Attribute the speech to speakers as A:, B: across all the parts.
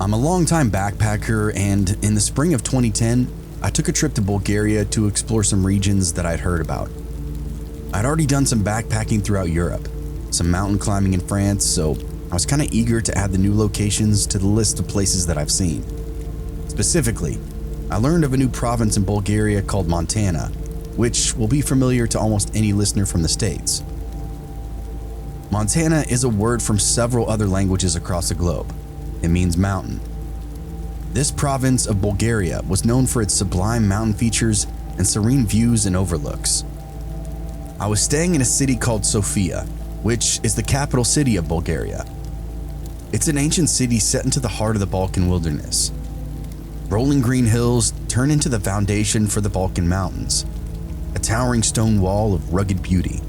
A: I'm a longtime backpacker, and in the spring of 2010, I took a trip to Bulgaria to explore some regions that I'd heard about. I'd already done some backpacking throughout Europe, some mountain climbing in France, so I was kind of eager to add the new locations to the list of places that I've seen. Specifically, I learned of a new province in Bulgaria called Montana, which will be familiar to almost any listener from the States. Montana is a word from several other languages across the globe. It means mountain. This province of Bulgaria was known for its sublime mountain features and serene views and overlooks. I was staying in a city called Sofia, which is the capital city of Bulgaria. It's an ancient city set into the heart of the Balkan wilderness. Rolling green hills turn into the foundation for the Balkan Mountains, a towering stone wall of rugged beauty.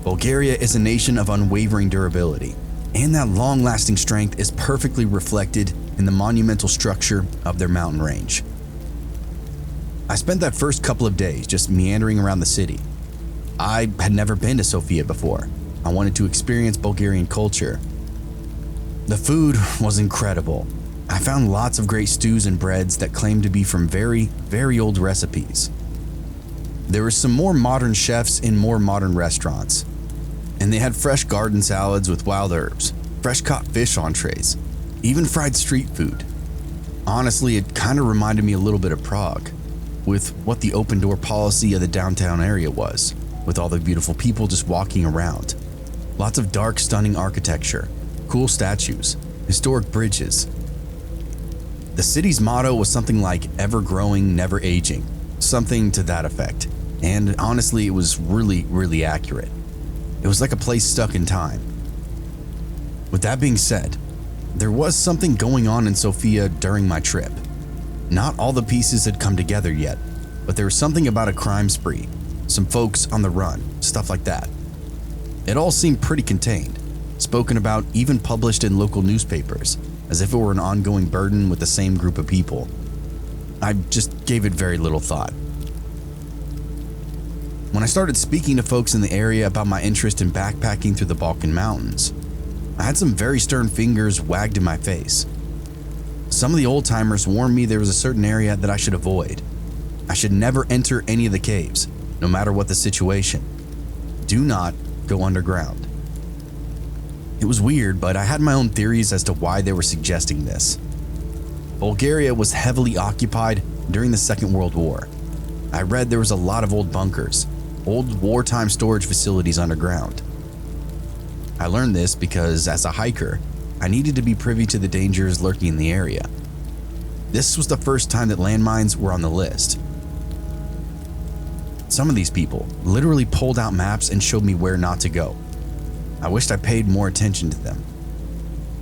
A: Bulgaria is a nation of unwavering durability, and that long-lasting strength is perfectly reflected in the monumental structure of their mountain range. I spent that first couple of days just meandering around the city. I had never been to Sofia before. I wanted to experience Bulgarian culture. The food was incredible. I found lots of great stews and breads that claimed to be from very, very old recipes. There were some more modern chefs in more modern restaurants, and they had fresh garden salads with wild herbs, fresh caught fish entrees, even fried street food. Honestly, it kind of reminded me a little bit of Prague, with what the open door policy of the downtown area was, with all the beautiful people just walking around. Lots of dark, stunning architecture, cool statues, historic bridges. The city's motto was something like ever growing, never aging, something to that effect. And honestly, it was really, really accurate. It was like a place stuck in time. With that being said, there was something going on in Sofia during my trip. Not all the pieces had come together yet, but there was something about a crime spree, some folks on the run, stuff like that. It all seemed pretty contained, spoken about, even published in local newspapers, as if it were an ongoing burden with the same group of people. I just gave it very little thought. When I started speaking to folks in the area about my interest in backpacking through the Balkan Mountains, I had some very stern fingers wagged in my face. Some of the old-timers warned me there was a certain area that I should avoid. I should never enter any of the caves, no matter what the situation. Do not go underground. It was weird, but I had my own theories as to why they were suggesting this. Bulgaria was heavily occupied during the Second World War. I read there was a lot of old bunkers, old wartime storage facilities underground. I learned this because, as a hiker, I needed to be privy to the dangers lurking in the area. This was the first time that landmines were on the list. Some of these people literally pulled out maps and showed me where not to go. I wished I paid more attention to them.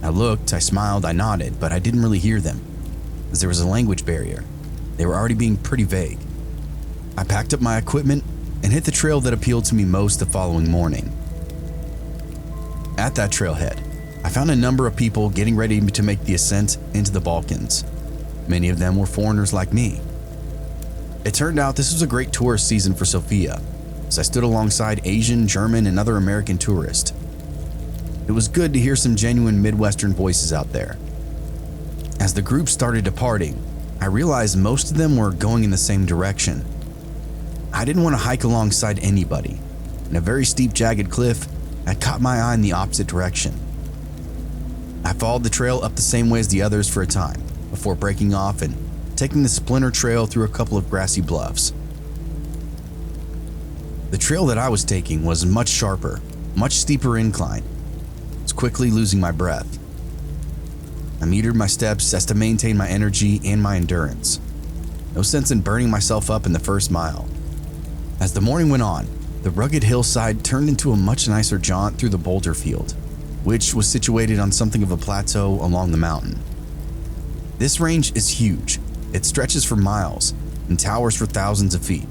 A: I looked, I smiled, I nodded, but I didn't really hear them, as there was a language barrier. They were already being pretty vague. I packed up my equipment and hit the trail that appealed to me most the following morning. At that trailhead, I found a number of people getting ready to make the ascent into the Balkans. Many of them were foreigners like me. It turned out this was a great tourist season for Sofia, as I stood alongside Asian, German, and other American tourists. It was good to hear some genuine Midwestern voices out there. As the group started departing, I realized most of them were going in the same direction. I didn't want to hike alongside anybody, and a very steep, jagged cliff had caught my eye in the opposite direction. I followed the trail up the same way as the others for a time, before breaking off and taking the splinter trail through a couple of grassy bluffs. The trail that I was taking was much sharper, much steeper incline. I was quickly losing my breath. I metered my steps as to maintain my energy and my endurance. No sense in burning myself up in the first mile. As the morning went on, the rugged hillside turned into a much nicer jaunt through the boulder field, which was situated on something of a plateau along the mountain. This range is huge. It stretches for miles and towers for thousands of feet.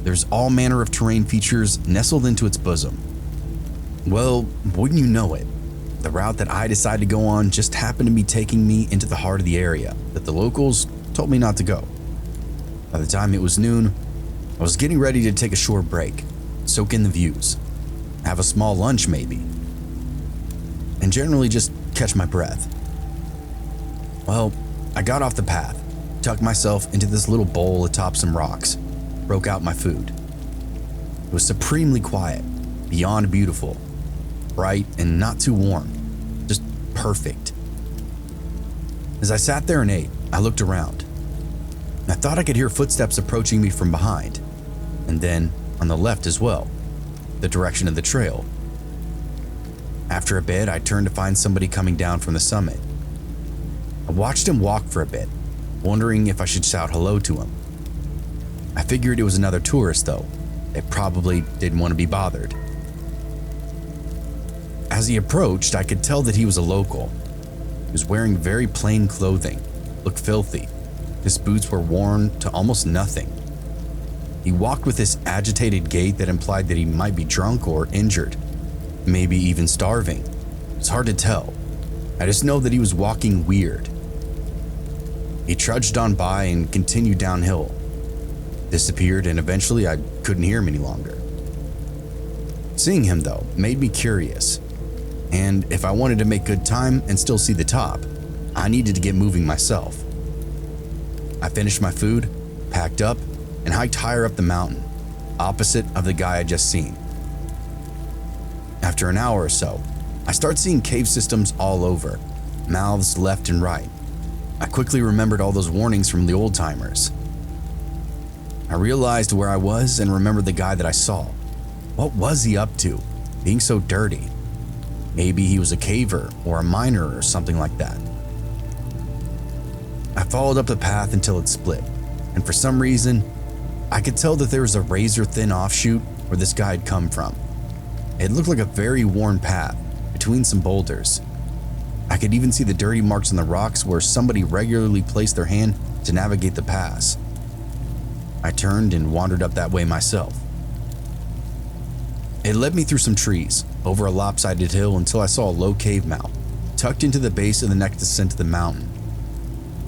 A: There's all manner of terrain features nestled into its bosom. Well, wouldn't you know it, the route that I decided to go on just happened to be taking me into the heart of the area that the locals told me not to go. By the time it was noon, I was getting ready to take a short break, soak in the views, have a small lunch maybe, and generally just catch my breath. Well, I got off the path, tucked myself into this little bowl atop some rocks, broke out my food. It was supremely quiet, beyond beautiful, bright and not too warm, just perfect. As I sat there and ate, I looked around. I thought I could hear footsteps approaching me from behind, and then on the left as well, the direction of the trail. After a bit, I turned to find somebody coming down from the summit. I watched him walk for a bit, wondering if I should shout hello to him. I figured it was another tourist though. They probably didn't want to be bothered. As he approached, I could tell that he was a local. He was wearing very plain clothing, looked filthy. His boots were worn to almost nothing. He walked with this agitated gait that implied that he might be drunk or injured, maybe even starving. It's hard to tell. I just know that he was walking weird. He trudged on by and continued downhill, disappeared, and eventually I couldn't hear him any longer. Seeing him though made me curious, and if I wanted to make good time and still see the top, I needed to get moving myself. I finished my food, packed up, and hiked higher up the mountain, opposite of the guy I'd just seen. After an hour or so, I start seeing cave systems all over, mouths left and right. I quickly remembered all those warnings from the old timers. I realized where I was and remembered the guy that I saw. What was he up to, being so dirty? Maybe he was a caver or a miner or something like that. I followed up the path until it split, and for some reason, I could tell that there was a razor-thin offshoot where this guy had come from. It looked like a very worn path between some boulders. I could even see the dirty marks on the rocks where somebody regularly placed their hand to navigate the pass. I turned and wandered up that way myself. It led me through some trees, over a lopsided hill until I saw a low cave mouth, tucked into the base of the next descent to the mountain.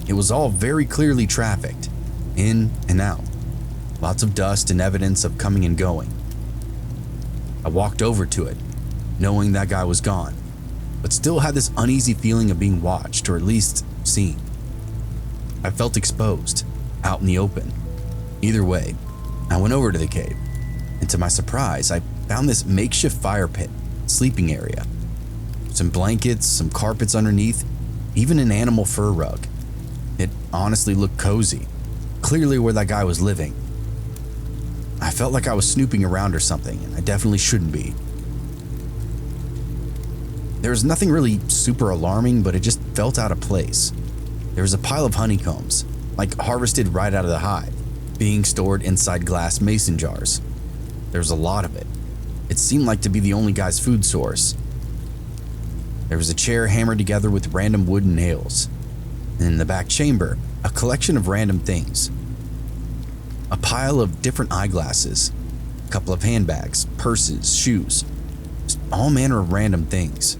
A: It was all very clearly trafficked, in and out. Lots of dust and evidence of coming and going. I walked over to it, knowing that guy was gone, but still had this uneasy feeling of being watched, or at least seen. I felt exposed, out in the open. Either way, I went over to the cave, and to my surprise, I found this makeshift fire pit, sleeping area. Some blankets, some carpets underneath, even an animal fur rug. It honestly looked cozy, clearly where that guy was living. I felt like I was snooping around or something, and I definitely shouldn't be. There was nothing really super alarming, but it just felt out of place. There was a pile of honeycombs, like harvested right out of the hive, being stored inside glass mason jars. There was a lot of it. It seemed like to be the only guy's food source. There was a chair hammered together with random wooden nails. And in the back chamber, a collection of random things. A pile of different eyeglasses, a couple of handbags, purses, shoes, just all manner of random things.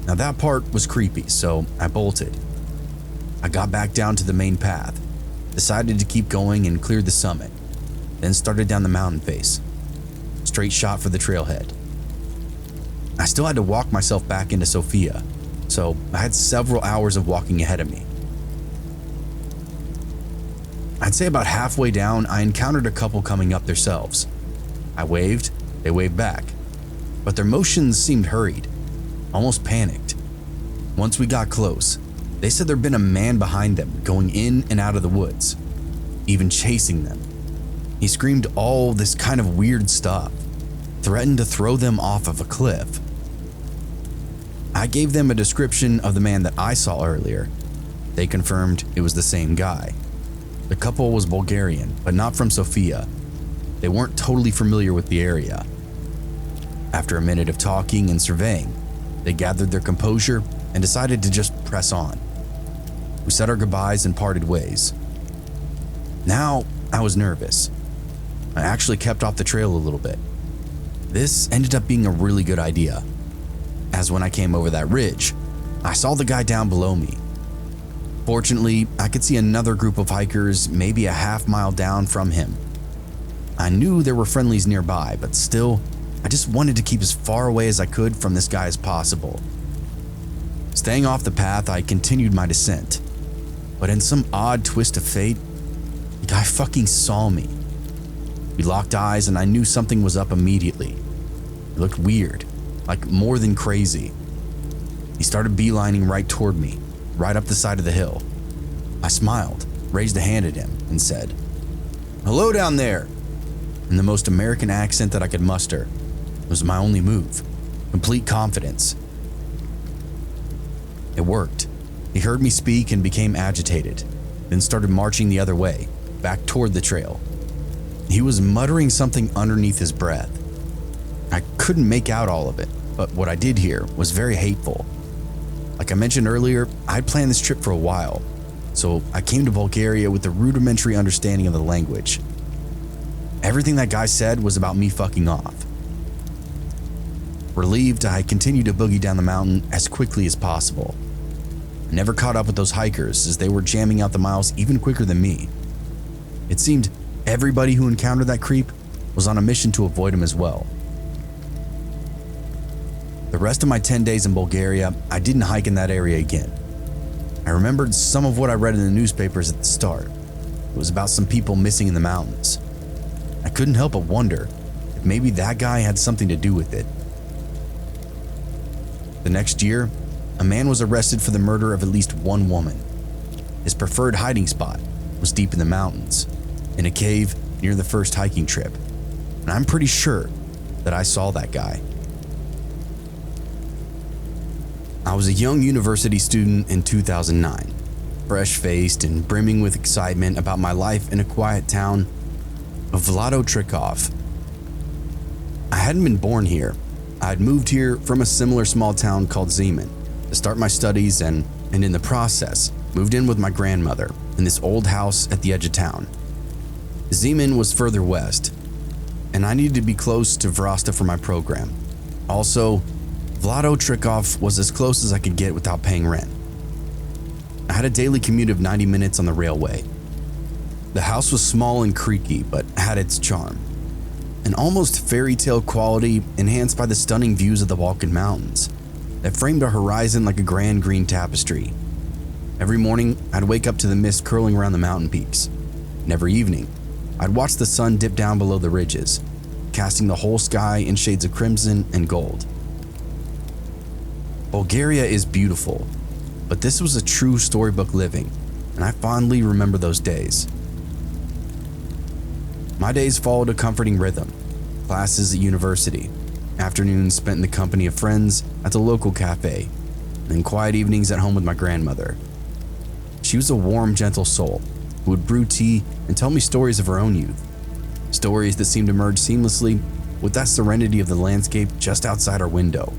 A: Now that part was creepy, so I bolted. I got back down to the main path, decided to keep going and cleared the summit, then started down the mountain face. Straight shot for the trailhead. I still had to walk myself back into Sophia, so I had several hours of walking ahead of me. I'd say about halfway down, I encountered a couple coming up themselves. I waved, they waved back, but their motions seemed hurried, almost panicked. Once we got close, they said there'd been a man behind them going in and out of the woods, even chasing them. He screamed all this kind of weird stuff, threatened to throw them off of a cliff. I gave them a description of the man that I saw earlier. They confirmed it was the same guy. The couple was Bulgarian, but not from Sofia. They weren't totally familiar with the area. After a minute of talking and surveying, they gathered their composure and decided to just press on. We said our goodbyes and parted ways. Now I was nervous. I actually kept off the trail a little bit. This ended up being a really good idea, as when I came over that ridge, I saw the guy down below me. Fortunately, I could see another group of hikers maybe a half-mile down from him. I knew there were friendlies nearby, but still, I just wanted to keep as far away as I could from this guy as possible. Staying off the path, I continued my descent. But in some odd twist of fate, the guy fucking saw me. We locked eyes and I knew something was up immediately. It looked weird, like more than crazy. He started beelining right toward me, right up the side of the hill. I smiled, raised a hand at him, and said, "Hello down there," in the most American accent that I could muster. It was my only move. Complete confidence. It worked. He heard me speak and became agitated, then started marching the other way, back toward the trail. He was muttering something underneath his breath. I couldn't make out all of it, but what I did hear was very hateful. Like I mentioned earlier, I'd planned this trip for a while, so I came to Bulgaria with a rudimentary understanding of the language. Everything that guy said was about me fucking off. Relieved, I continued to boogie down the mountain as quickly as possible. I never caught up with those hikers as they were jamming out the miles even quicker than me. It seemed everybody who encountered that creep was on a mission to avoid him as well. The rest of my 10 days in Bulgaria, I didn't hike in that area again. I remembered some of what I read in the newspapers at the start. It was about some people missing in the mountains. I couldn't help but wonder if maybe that guy had something to do with it. The next year, a man was arrested for the murder of at least one woman. His preferred hiding spot was deep in the mountains, in a cave near the first hiking trip, and I'm pretty sure that I saw that guy. I was a young university student in 2009, fresh-faced and brimming with excitement about my life in a quiet town of Vlado. I hadn't been born here. I had moved here from a similar small town called Zeman to start my studies and in the process, moved in with my grandmother in this old house at the edge of town. Zeman was further west, and I needed to be close to Vrasta for my program. Also, Vlado was as close as I could get without paying rent. I had a daily commute of 90 minutes on the railway. The house was small and creaky, but had its charm. An almost fairy tale quality enhanced by the stunning views of the Balkan Mountains that framed a horizon like a grand green tapestry. Every morning, I'd wake up to the mist curling around the mountain peaks, and every evening, I'd watch the sun dip down below the ridges, casting the whole sky in shades of crimson and gold. Bulgaria is beautiful, but this was a true storybook living, and I fondly remember those days. My days followed a comforting rhythm: classes at university, afternoons spent in the company of friends at the local cafe, and quiet evenings at home with my grandmother. She was a warm, gentle soul who would brew tea and tell me stories of her own youth, stories that seemed to merge seamlessly with that serenity of the landscape just outside our window.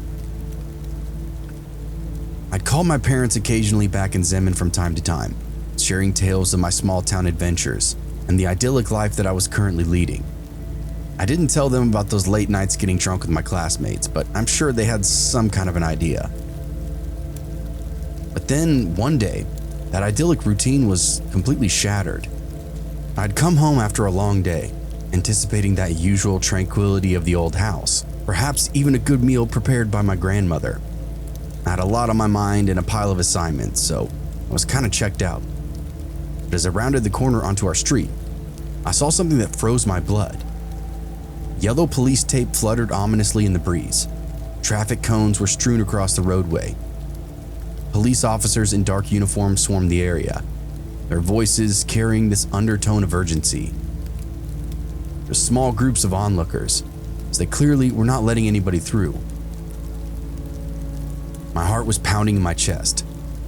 A: I'd call my parents occasionally back in Zeman from time to time, sharing tales of my small town adventures and the idyllic life that I was currently leading. I didn't tell them about those late nights getting drunk with my classmates, but I'm sure they had some kind of an idea. But then, one day, that idyllic routine was completely shattered. I'd come home after a long day, anticipating that usual tranquility of the old house, perhaps even a good meal prepared by my grandmother. I had a lot on my mind and a pile of assignments, so I was kind of checked out. But as I rounded the corner onto our street, I saw something that froze my blood. Yellow police tape fluttered ominously in the breeze. Traffic cones were strewn across the roadway. Police officers in dark uniforms swarmed the area, their voices carrying this undertone of urgency. There were small groups of onlookers, as they clearly were not letting anybody through. My heart was pounding in my chest.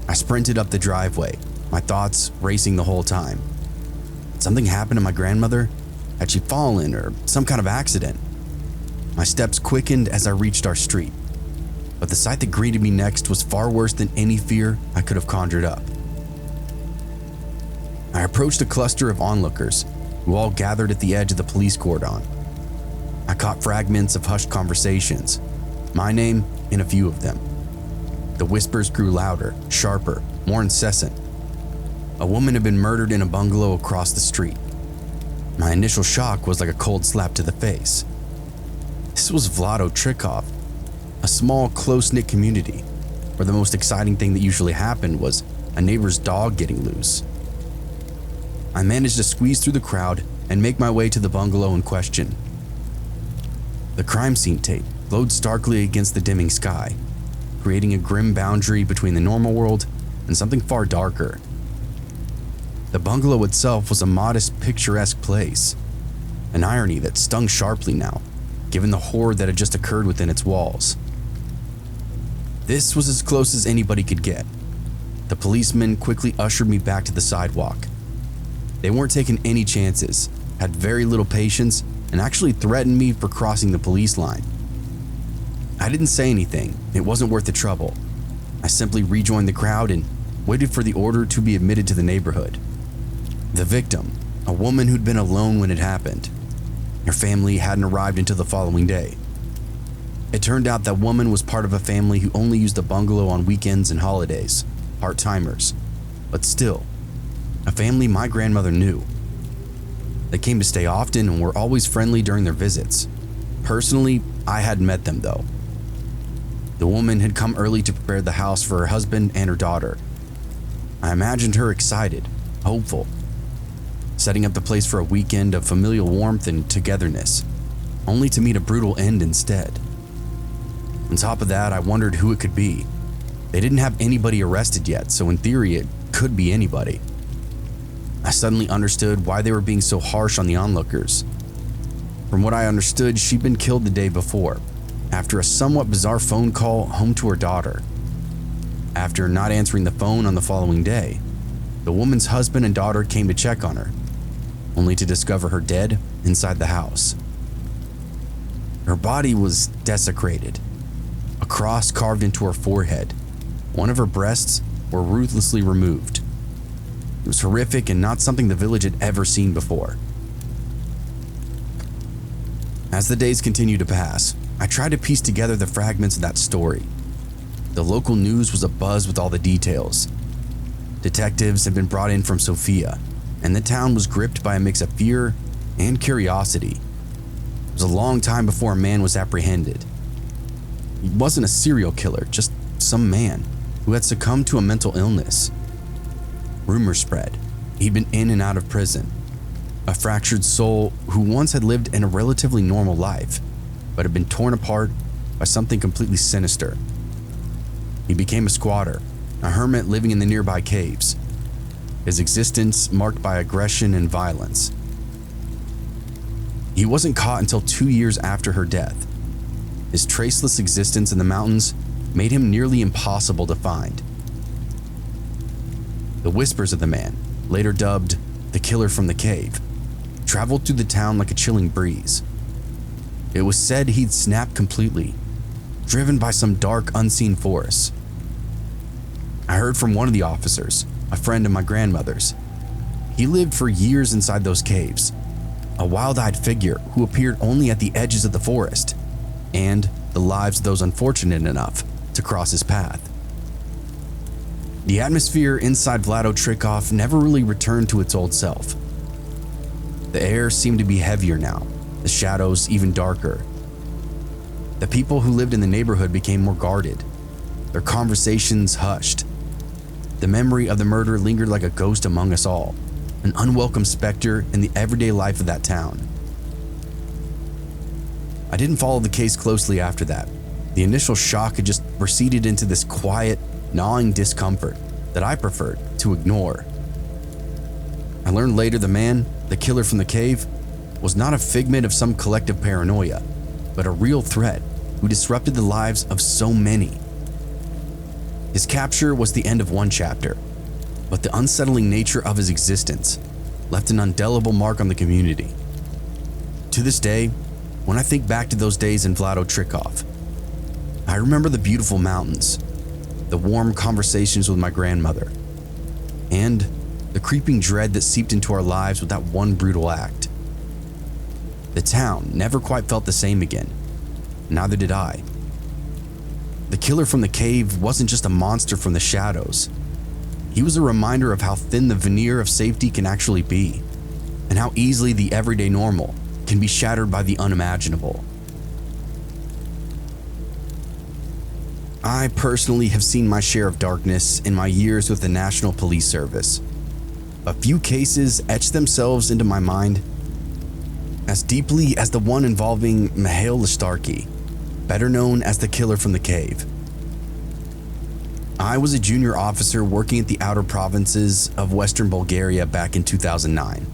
A: I sprinted up the driveway, my thoughts racing the whole time. Had something happened to my grandmother? Had she fallen or some kind of accident? My steps quickened as I reached our street, but the sight that greeted me next was far worse than any fear I could have conjured up. I approached a cluster of onlookers who all gathered at the edge of the police cordon. I caught fragments of hushed conversations, my name in a few of them. The whispers grew louder, sharper, more incessant. A woman had been murdered in a bungalow across the street. My initial shock was like a cold slap to the face. This was Vlado, a small, close-knit community. where the most exciting thing that usually happened was a neighbor's dog getting loose. I managed to squeeze through the crowd and make my way to the bungalow in question. The crime scene tape glowed starkly against the dimming sky, creating a grim boundary between the normal world and something far darker. The bungalow itself was a modest, picturesque place, an irony that stung sharply now, given the horror that had just occurred within its walls. This was as close as anybody could get. The policemen quickly ushered me back to the sidewalk. They weren't taking any chances, had very little patience, and actually threatened me for crossing the police line. I didn't say anything, it wasn't worth the trouble. I simply rejoined the crowd and waited for the order to be admitted to the neighborhood. The victim, a woman who'd been alone when it happened. Her family hadn't arrived until the following day. It turned out that woman was part of a family who only used the bungalow on weekends and holidays, part-timers, but still, a family my grandmother knew. They came to stay often and were always friendly during their visits. Personally, I hadn't met them though. The woman had come early to prepare the house for her husband and her daughter. I imagined her excited, hopeful, setting up the place for a weekend of familial warmth and togetherness, only to meet a brutal end instead. On top of that, I wondered who it could be. They didn't have anybody arrested yet, so in theory it could be anybody. I suddenly understood why they were being so harsh on the onlookers. From what I understood, she'd been killed the day before, after a somewhat bizarre phone call home to her daughter. After not answering the phone on the following day, the woman's husband and daughter came to check on her, only to discover her dead inside the house. Her body was desecrated, a cross carved into her forehead. One of her breasts were ruthlessly removed. It was horrific and not something the village had ever seen before. As the days continued to pass, I tried to piece together the fragments of that story. The local news was abuzz with all the details. Detectives had been brought in from Sofia, and the town was gripped by a mix of fear and curiosity. It was a long time before a man was apprehended. He wasn't a serial killer, just some man who had succumbed to a mental illness. Rumors spread he'd been in and out of prison, a fractured soul who once had lived in a relatively normal life, but had been torn apart by something completely sinister. He became a squatter, a hermit living in the nearby caves, his existence marked by aggression and violence. He wasn't caught until 2 years after her death. His traceless existence in the mountains made him nearly impossible to find. The whispers of the man, later dubbed the killer from the cave, traveled through the town like a chilling breeze. It was said he'd snapped completely, driven by some dark, unseen force. I heard from one of the officers, a friend of my grandmother's. He lived for years inside those caves, a wild-eyed figure who appeared only at the edges of the forest, and the lives of those unfortunate enough to cross his path. The atmosphere inside Vlado Trikov never really returned to its old self. The air seemed to be heavier now, the shadows even darker. The people who lived in the neighborhood became more guarded, their conversations hushed. The memory of the murder lingered like a ghost among us all, an unwelcome specter in the everyday life of that town. I didn't follow the case closely after that. The initial shock had just receded into this quiet, gnawing discomfort that I preferred to ignore. I learned later the man, the killer from the cave, was not a figment of some collective paranoia, but a real threat who disrupted the lives of so many. His capture was the end of one chapter, but the unsettling nature of his existence left an indelible mark on the community. To this day, when I think back to those days in Vlado Trikov, I remember the beautiful mountains, the warm conversations with my grandmother, and the creeping dread that seeped into our lives with that one brutal act. The town never quite felt the same again, neither did I. The killer from the cave wasn't just a monster from the shadows. He was a reminder of how thin the veneer of safety can actually be, and how easily the everyday normal can be shattered by the unimaginable. I personally have seen my share of darkness in my years with the National Police Service. A few cases etch themselves into my mind as deeply as the one involving Mihail Lishtarky, better known as the killer from the cave. I was a junior officer working at the outer provinces of Western Bulgaria back in 2009,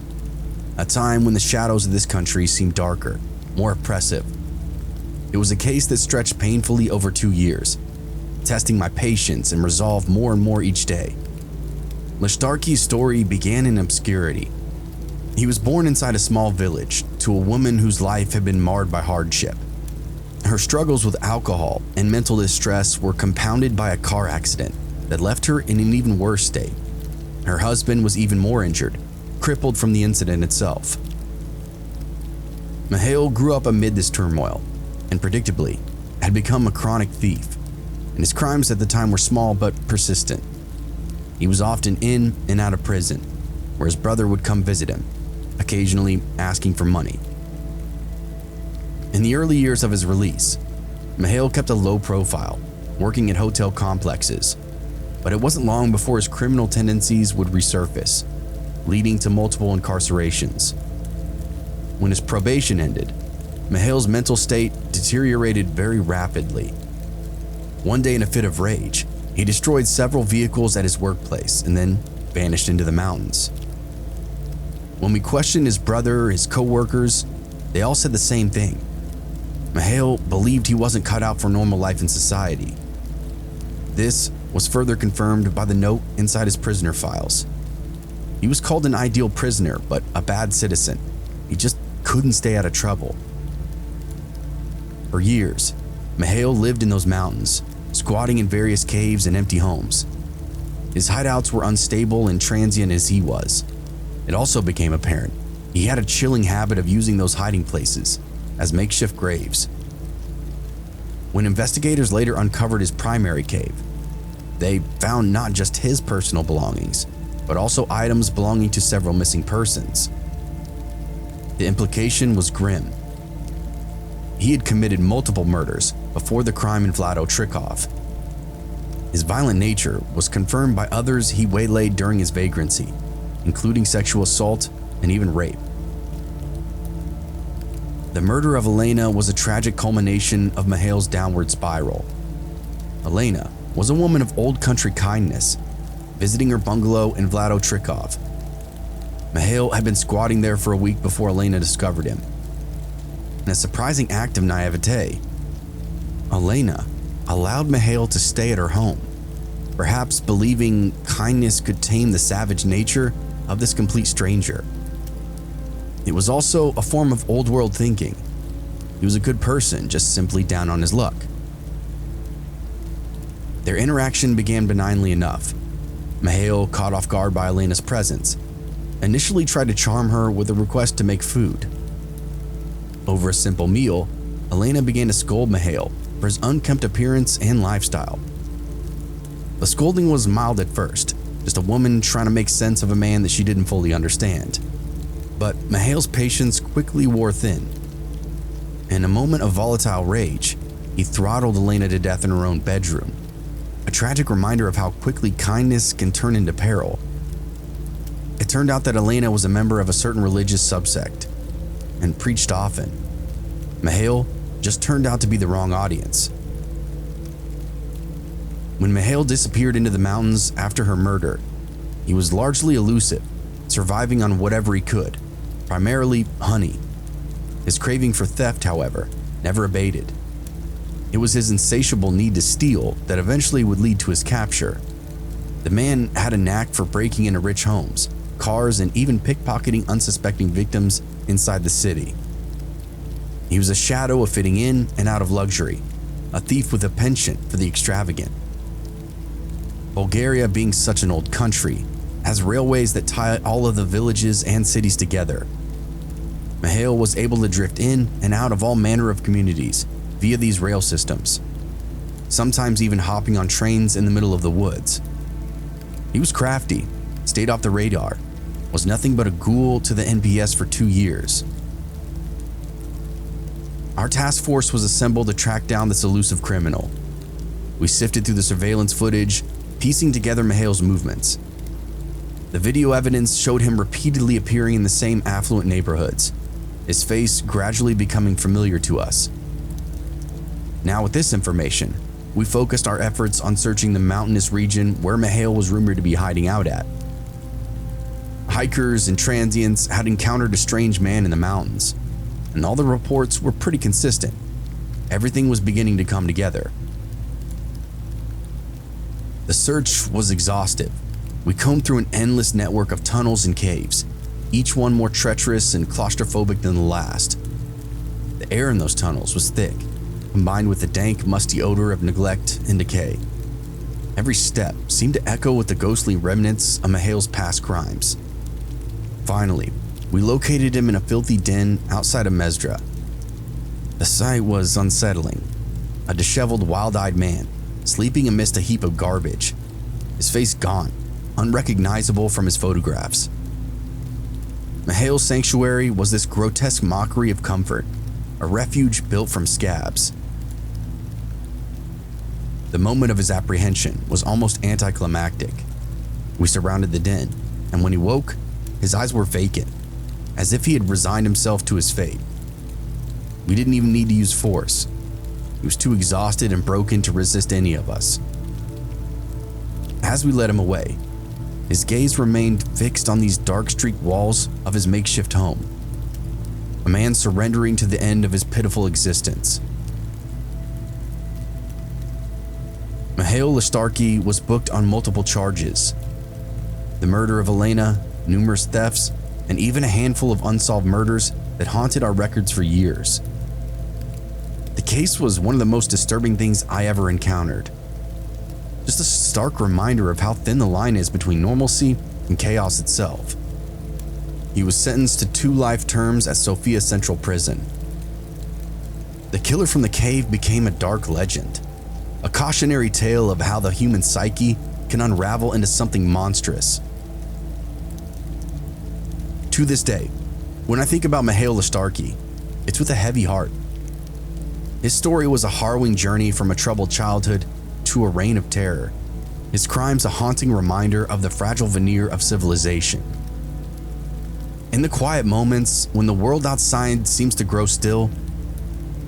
A: a time when the shadows of this country seemed darker, more oppressive. It was a case that stretched painfully over 2 years, testing my patience and resolve more and more each day. Lishtarky's story began in obscurity. He was born inside a small village to a woman whose life had been marred by hardship. Her struggles with alcohol and mental distress were compounded by a car accident that left her in an even worse state. Her husband was even more injured, crippled from the incident itself. Mihail grew up amid this turmoil and predictably had become a chronic thief, and his crimes at the time were small but persistent. He was often in and out of prison, where his brother would come visit him, occasionally asking for money. In the early years of his release, Mihail kept a low profile, working at hotel complexes, but it wasn't long before his criminal tendencies would resurface, leading to multiple incarcerations. When his probation ended, Mihail's mental state deteriorated very rapidly. One day, in a fit of rage, he destroyed several vehicles at his workplace and then vanished into the mountains. When we questioned his brother, his co-workers, they all said the same thing. Mihail believed he wasn't cut out for normal life in society. This was further confirmed by the note inside his prisoner files. He was called an ideal prisoner, but a bad citizen. He just couldn't stay out of trouble. For years, Mihail lived in those mountains, squatting in various caves and empty homes. His hideouts were unstable and transient as he was. It also became apparent he had a chilling habit of using those hiding places as makeshift graves. When investigators later uncovered his primary cave, they found not just his personal belongings, but also items belonging to several missing persons. The implication was grim. He had committed multiple murders before the crime in Vlado Trikov. His violent nature was confirmed by others he waylaid during his vagrancy, including sexual assault and even rape. The murder of Elena was a tragic culmination of Mihail's downward spiral. Elena was a woman of old country kindness, visiting her bungalow in Vlado Trikov. Mihail had been squatting there for a week before Elena discovered him. In a surprising act of naivete, Elena allowed Mihail to stay at her home, perhaps believing kindness could tame the savage nature of this complete stranger. It was also a form of old world thinking. He was a good person, just simply down on his luck. Their interaction began benignly enough. Mihail, caught off guard by Elena's presence, initially tried to charm her with a request to make food. Over a simple meal, Elena began to scold Mihail for his unkempt appearance and lifestyle. The scolding was mild at first, just a woman trying to make sense of a man that she didn't fully understand. But Mihail's patience quickly wore thin. In a moment of volatile rage, he throttled Elena to death in her own bedroom, a tragic reminder of how quickly kindness can turn into peril. It turned out that Elena was a member of a certain religious subsect and preached often. Mihail just turned out to be the wrong audience. When Mihail disappeared into the mountains after her murder, he was largely elusive, surviving on whatever he could, primarily honey. His craving for theft, however, never abated. It was his insatiable need to steal that eventually would lead to his capture. The man had a knack for breaking into rich homes, cars, and even pickpocketing unsuspecting victims inside the city. He was a shadow of fitting in and out of luxury, a thief with a penchant for the extravagant. Bulgaria, being such an old country, has railways that tie all of the villages and cities together. Mihail was able to drift in and out of all manner of communities via these rail systems, sometimes even hopping on trains in the middle of the woods. He was crafty, stayed off the radar, was nothing but a ghoul to the NPS for 2 years. Our task force was assembled to track down this elusive criminal. We sifted through the surveillance footage, piecing together Mihail's movements. The video evidence showed him repeatedly appearing in the same affluent neighborhoods, his face gradually becoming familiar to us. Now with this information, we focused our efforts on searching the mountainous region where Mihail was rumored to be hiding out at. Hikers and transients had encountered a strange man in the mountains, and all the reports were pretty consistent. Everything was beginning to come together. The search was exhaustive. We combed through an endless network of tunnels and caves, each one more treacherous and claustrophobic than the last. The air in those tunnels was thick, combined with the dank, musty odor of neglect and decay. Every step seemed to echo with the ghostly remnants of Mihail's past crimes. Finally, we located him in a filthy den outside of Mesdra. The sight was unsettling. A disheveled, wild-eyed man, sleeping amidst a heap of garbage, his face gaunt, unrecognizable from his photographs. Mihail's sanctuary was this grotesque mockery of comfort, a refuge built from scabs. The moment of his apprehension was almost anticlimactic. We surrounded the den, and when he woke, his eyes were vacant, as if he had resigned himself to his fate. We didn't even need to use force. He was too exhausted and broken to resist any of us. As we led him away, his gaze remained fixed on these dark-streaked walls of his makeshift home. A man surrendering to the end of his pitiful existence. Mihail Listarki was booked on multiple charges: the murder of Elena, numerous thefts, and even a handful of unsolved murders that haunted our records for years. The case was one of the most disturbing things I ever encountered. Just a stark reminder of how thin the line is between normalcy and chaos itself. He was sentenced to 2 life terms at Sofia Central Prison. The killer from the cave became a dark legend, a cautionary tale of how the human psyche can unravel into something monstrous. To this day, when I think about Mihail Listarki, it's with a heavy heart. His story was a harrowing journey from a troubled childhood to a reign of terror. His crimes a haunting reminder of the fragile veneer of civilization. In the quiet moments when the world outside seems to grow still,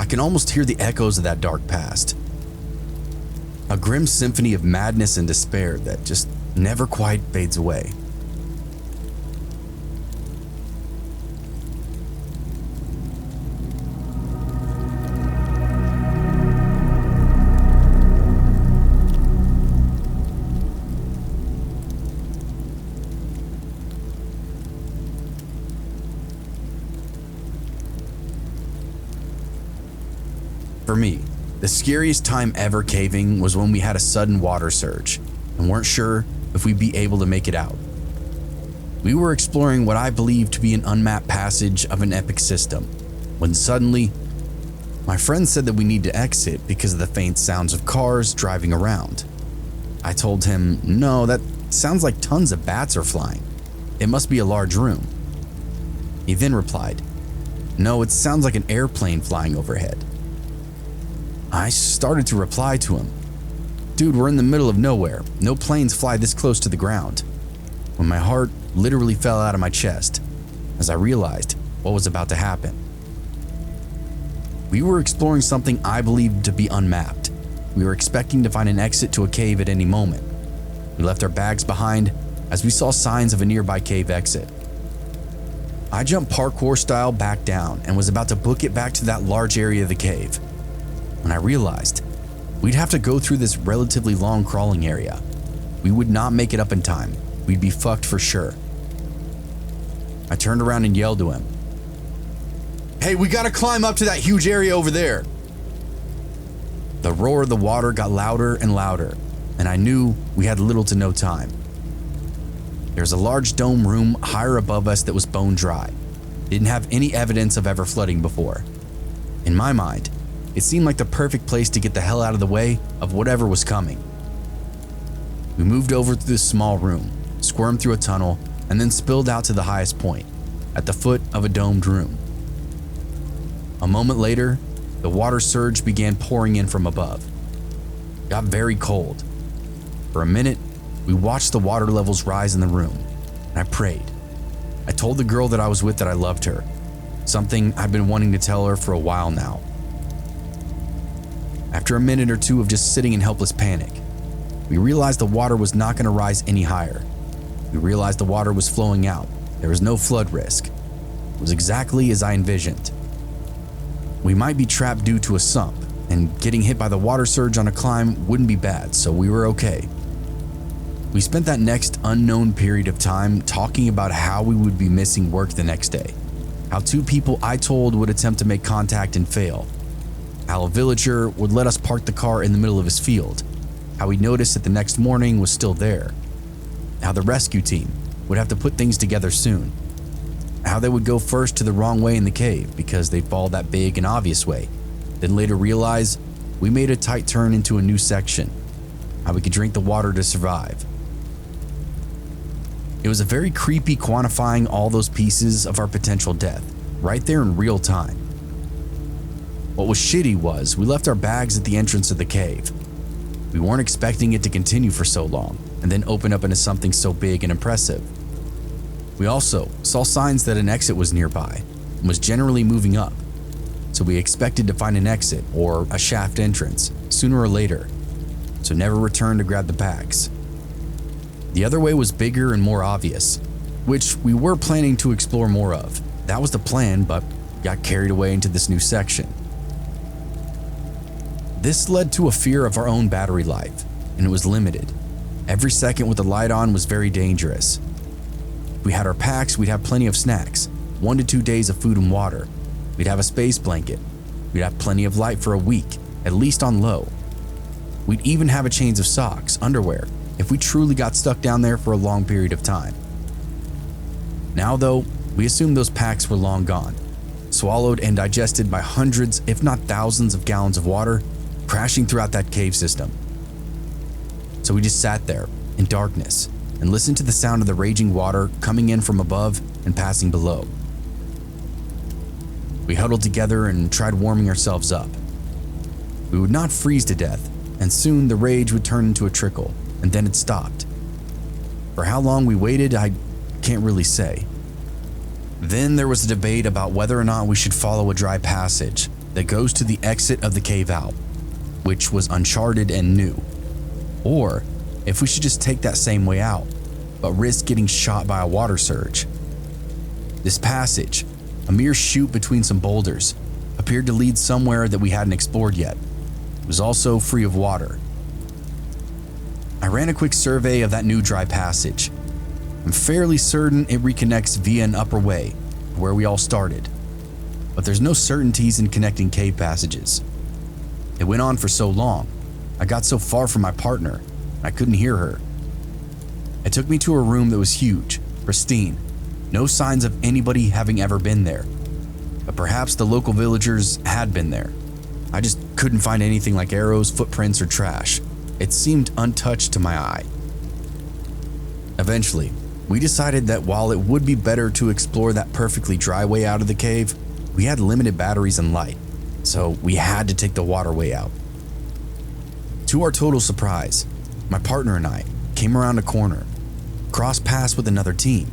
A: I can almost hear the echoes of that dark past. A grim symphony of madness and despair that just never quite fades away. For me, the scariest time ever caving was when we had a sudden water surge and weren't sure if we'd be able to make it out. We were exploring what I believed to be an unmapped passage of an epic system, when suddenly, my friend said that we need to exit because of the faint sounds of cars driving around. I told him, no, that sounds like tons of bats are flying. It must be a large room. He then replied, no, it sounds like an airplane flying overhead. I started to reply to him, dude, we're in the middle of nowhere. No planes fly this close to the ground. When my heart literally fell out of my chest as I realized what was about to happen. We were exploring something I believed to be unmapped. We were expecting to find an exit to a cave at any moment. We left our bags behind as we saw signs of a nearby cave exit. I jumped parkour style back down and was about to book it back to that large area of the cave, when I realized we'd have to go through this relatively long crawling area. We would not make it up in time. We'd be fucked for sure. I turned around and yelled to him, hey, we gotta climb up to that huge area over there. The roar of the water got louder and louder, and I knew we had little to no time. There's a large dome room higher above us that was bone dry. Didn't have any evidence of ever flooding before. In my mind, it seemed like the perfect place to get the hell out of the way of whatever was coming. We moved over to this small room, squirmed through a tunnel, and then spilled out to the highest point, at the foot of a domed room. A moment later, the water surge began pouring in from above. got very cold. For a minute, we watched the water levels rise in the room, and I prayed. I told the girl that I was with that I loved her, something I've been wanting to tell her for a while now. After a minute or two of just sitting in helpless panic, we realized the water was not going to rise any higher. We realized the water was flowing out. There was no flood risk. It was exactly as I envisioned. We might be trapped due to a sump, and getting hit by the water surge on a climb wouldn't be bad, so we were okay. We spent that next unknown period of time talking about how we would be missing work the next day, how 2 people I told would attempt to make contact and fail, how a villager would let us park the car in the middle of his field, how he noticed that the next morning was still there, how the rescue team would have to put things together soon, how they would go first to the wrong way in the cave because they'd fall that big and obvious way, then later realize we made a tight turn into a new section, how we could drink the water to survive. It was a very creepy quantifying all those pieces of our potential death right there in real time. What was shitty was we left our bags at the entrance of the cave. We weren't expecting it to continue for so long and then open up into something so big and impressive. We also saw signs that an exit was nearby and was generally moving up, so we expected to find an exit or a shaft entrance sooner or later, so never returned to grab the bags. The other way was bigger and more obvious, which we were planning to explore more of. That was the plan, but got carried away into this new section. This led to a fear of our own battery life, and it was limited. Every second with the light on was very dangerous. If we had our packs, we'd have plenty of snacks, 1 to 2 days of food and water. We'd have a space blanket. We'd have plenty of light for a week, at least on low. We'd even have a change of socks, underwear, if we truly got stuck down there for a long period of time. Now though, we assumed those packs were long gone, swallowed and digested by hundreds, if not thousands of gallons of water crashing throughout that cave system. So we just sat there in darkness and listened to the sound of the raging water coming in from above and passing below. We huddled together and tried warming ourselves up. We would not freeze to death, and soon the rage would turn into a trickle, and then it stopped. For how long we waited, I can't really say. Then there was a debate about whether or not we should follow a dry passage that goes to the exit of the cave out, which was uncharted and new, or if we should just take that same way out, but risk getting shot by a water surge. This passage, a mere chute between some boulders, appeared to lead somewhere that we hadn't explored yet. It was also free of water. I ran a quick survey of that new dry passage. I'm fairly certain it reconnects via an upper way, where we all started. But there's no certainties in connecting cave passages. It went on for so long. I got so far from my partner, I couldn't hear her. It took me to a room that was huge, pristine, no signs of anybody having ever been there. But perhaps the local villagers had been there. I just couldn't find anything like arrows, footprints, or trash. It seemed untouched to my eye. Eventually, we decided that while it would be better to explore that perfectly dry way out of the cave, we had limited batteries and light, so we had to take the waterway out. To our total surprise, my partner and I came around a corner, crossed paths with another team,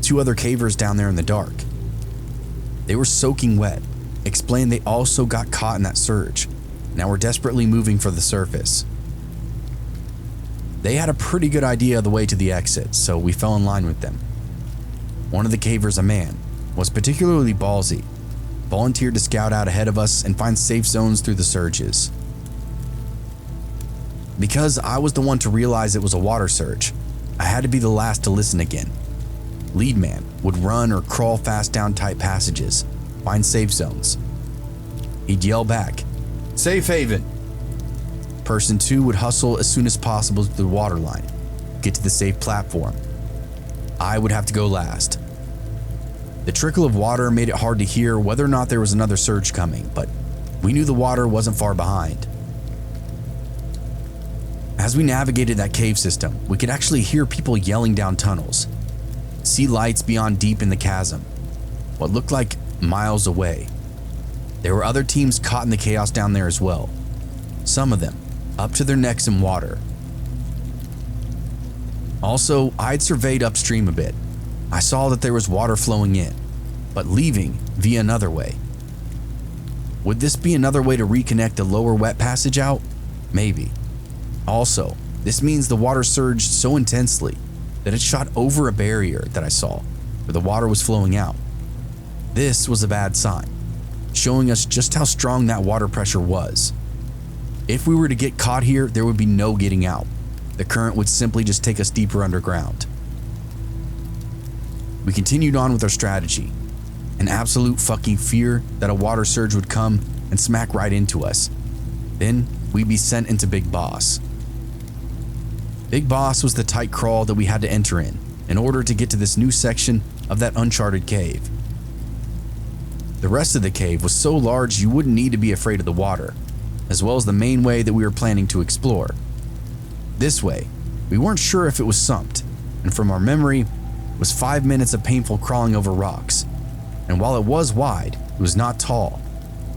A: 2 other cavers down there in the dark. They were soaking wet, explained they also got caught in that surge, now were desperately moving for the surface. They had a pretty good idea of the way to the exit, so we fell in line with them. One of the cavers, a man, was particularly ballsy, volunteered to scout out ahead of us and find safe zones through the surges. Because I was the one to realize it was a water surge, I had to be the last to listen again. Lead man would run or crawl fast down tight passages, find safe zones. He'd yell back, "Safe haven." Person 2 would hustle as soon as possible to the water line, get to the safe platform. I would have to go last. The trickle of water made it hard to hear whether or not there was another surge coming, but we knew the water wasn't far behind. As we navigated that cave system, we could actually hear people yelling down tunnels, see lights beyond deep in the chasm, what looked like miles away. There were other teams caught in the chaos down there as well. Some of them up to their necks in water. Also, I'd surveyed upstream a bit. I saw that there was water flowing in, but leaving via another way. Would this be another way to reconnect the lower wet passage out? Maybe. Also, this means the water surged so intensely that it shot over a barrier that I saw, where the water was flowing out. This was a bad sign, showing us just how strong that water pressure was. If we were to get caught here, there would be no getting out. The current would simply just take us deeper underground. We continued on with our strategy, an absolute fucking fear that a water surge would come and smack right into us. Then we'd be sent into Big Boss. Big Boss was the tight crawl that we had to enter in order to get to this new section of that uncharted cave. The rest of the cave was so large you wouldn't need to be afraid of the water, as well as the main way that we were planning to explore. This way, we weren't sure if it was sumped, and from our memory, it was 5 minutes of painful crawling over rocks. And while it was wide, it was not tall,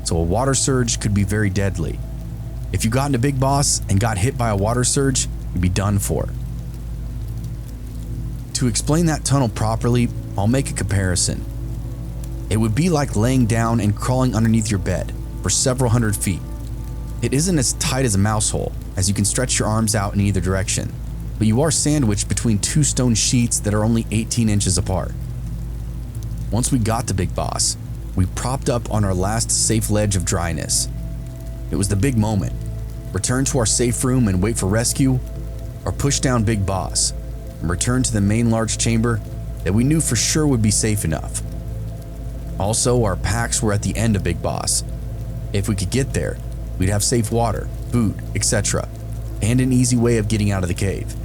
A: so a water surge could be very deadly. If you got into Big Boss and got hit by a water surge, you'd be done for. To explain that tunnel properly, I'll make a comparison. It would be like laying down and crawling underneath your bed for several hundred feet. It isn't as tight as a mouse hole, as you can stretch your arms out in either direction, but you are sandwiched between two stone sheets that are only 18 inches apart. Once we got to Big Boss, we propped up on our last safe ledge of dryness. It was the big moment. Return to our safe room and wait for rescue, or push down Big Boss and return to the main large chamber that we knew for sure would be safe enough. Also, our packs were at the end of Big Boss. If we could get there, we'd have safe water, food, etc., and an easy way of getting out of the cave.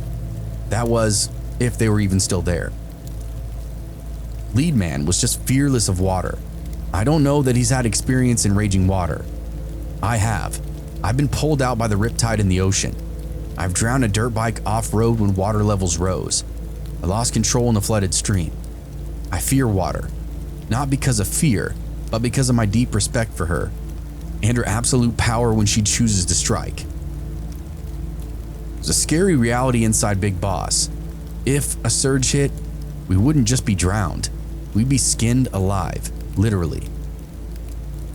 A: That was, if they were even still there. Lead Man was just fearless of water. I don't know that he's had experience in raging water. I have. I've been pulled out by the riptide in the ocean. I've drowned a dirt bike off-road when water levels rose. I lost control in the flooded stream. I fear water, not because of fear, but because of my deep respect for her and her absolute power when she chooses to strike. There's a scary reality inside Big Boss. If a surge hit, we wouldn't just be drowned, we'd be skinned alive, literally.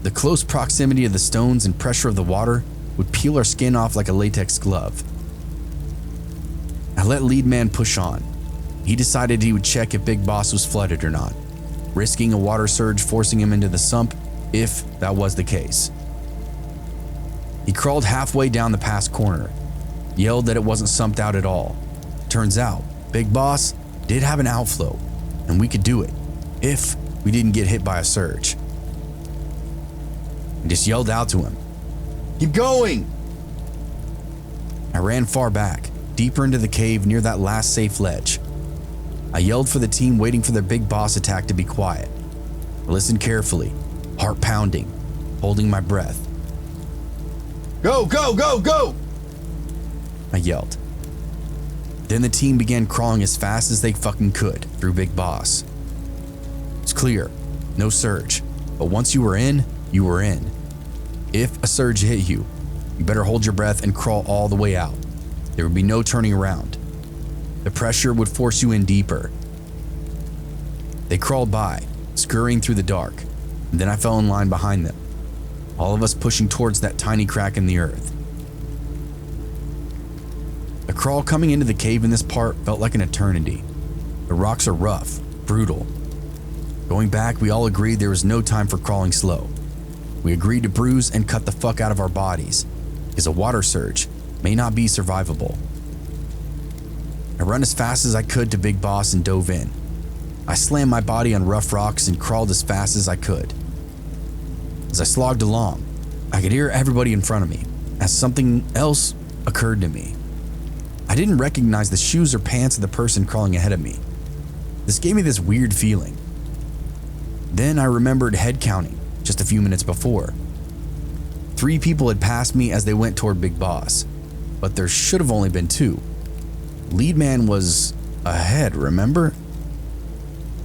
A: The close proximity of the stones and pressure of the water would peel our skin off like a latex glove. I let Lead Man push on. He decided he would check if Big Boss was flooded or not, risking a water surge forcing him into the sump if that was the case. He crawled halfway down the past corner, yelled that it wasn't sumped out at all. Turns out, Big Boss did have an outflow, and we could do it if we didn't get hit by a surge. I just yelled out to him, "Keep going!" I ran far back, deeper into the cave near that last safe ledge. I yelled for the team waiting for their Big Boss attack to be quiet. I listened carefully, heart pounding, holding my breath. "Go, go, go, go!" I yelled. Then the team began crawling as fast as they fucking could through Big Boss. It's clear, no surge, but once you were in, you were in. If a surge hit you, you better hold your breath and crawl all the way out. There would be no turning around. The pressure would force you in deeper. They crawled by, scurrying through the dark, and then I fell in line behind them, all of us pushing towards that tiny crack in the earth. The crawl coming into the cave in this part felt like an eternity. The rocks are rough, brutal. Going back, we all agreed there was no time for crawling slow. We agreed to bruise and cut the fuck out of our bodies, because a water surge may not be survivable. I ran as fast as I could to Big Boss and dove in. I slammed my body on rough rocks and crawled as fast as I could. As I slogged along, I could hear everybody in front of me, as something else occurred to me. I didn't recognize the shoes or pants of the person crawling ahead of me. This gave me this weird feeling. Then I remembered head counting just a few minutes before. 3 people had passed me as they went toward Big Boss, but there should have only been 2. Lead Man was ahead, remember?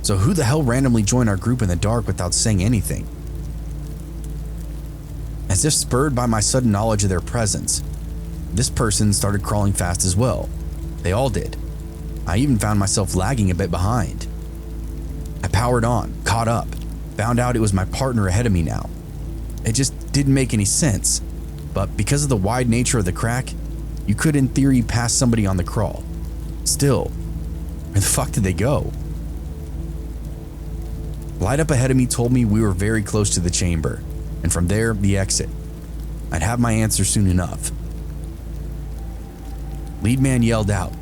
A: So who the hell randomly joined our group in the dark without saying anything? As if spurred by my sudden knowledge of their presence, this person started crawling fast as well. They all did. I even found myself lagging a bit behind. I powered on, caught up, found out it was my partner ahead of me now. It just didn't make any sense, but because of the wide nature of the crack, you could in theory pass somebody on the crawl. Still, where the fuck did they go? Light up ahead of me told me we were very close to the chamber, and from there, the exit. I'd have my answer soon enough. Lead man yelled out,